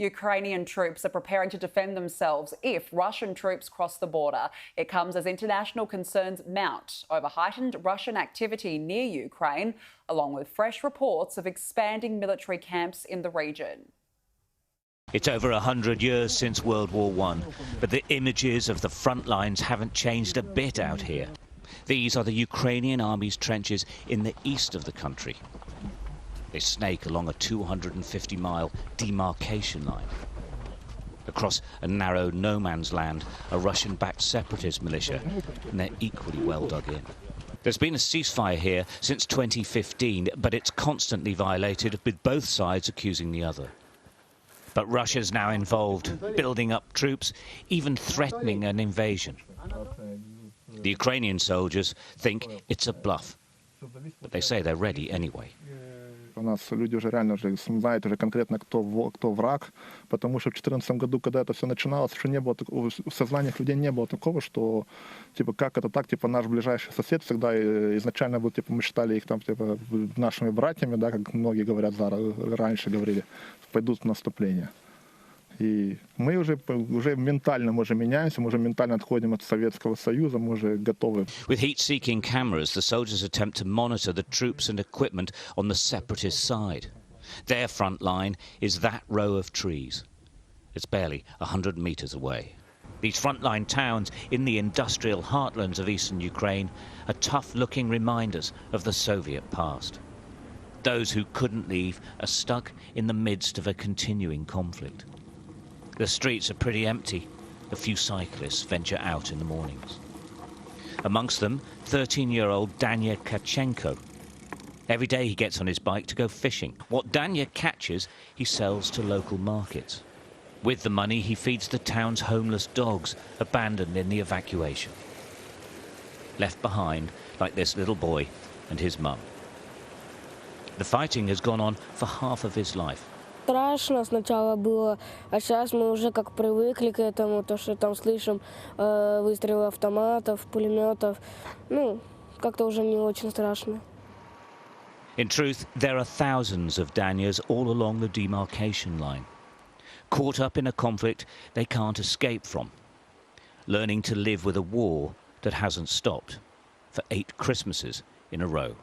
Ukrainian troops are preparing to defend themselves if Russian troops cross the border. It comes as international concerns mount over heightened Russian activity near Ukraine, along with fresh reports of expanding military camps in the region. It's over 100 years since World War I, but the images of the front lines haven't changed a bit out here. These are the Ukrainian army's trenches in the east of the country. They snake along a 250-mile demarcation line. Across a narrow no-man's land, a Russian-backed separatist militia, and they're equally well dug in. There's been a ceasefire here since 2015, but it's constantly violated, with both sides accusing the other. But Russia's now involved, building up troops, even threatening an invasion. The Ukrainian soldiers think it's a bluff, but they say they're ready anyway. У нас люди уже реально знают уже конкретно, кто враг, потому что в 2014 году, когда это все начиналось, еще не было в сознании людей не было такого, что типа как это так, типа наш ближайший сосед всегда изначально был, типа мы считали их там типа нашими братьями, да, как многие говорят, раньше говорили, пойдут в наступление. И мы уже ментально мы уже меняемся, мы уже ментально отходим от Советского Союза, мы уже готовы. With heat-seeking cameras, the soldiers attempt to monitor the troops and equipment on the separatist side. Their front line is that row of trees. It's barely 100 meters away. These frontline towns in the industrial heartlands of eastern Ukraine are tough-looking reminders of the Soviet past. Those who couldn't leave are stuck in the midst of a continuing conflict. The streets are pretty empty. A few cyclists venture out in the mornings. Amongst them, 13-year-old Danya Kachenko. Every day he gets on his bike to go fishing. What Danya catches, he sells to local markets. With the money, he feeds the town's homeless dogs, abandoned in the evacuation. Left behind, like this little boy and his mum. The fighting has gone on for half of his life. Страшно сначала было, а сейчас мы уже как привыкли к этому, то что там слышим выстрелы автоматов, пулеметов, как-то уже не очень страшно. In truth, there are thousands of Danyas all along the demarcation line, caught up in a conflict they can't escape from, learning to live with a war that hasn't stopped for 8 Christmases in a row.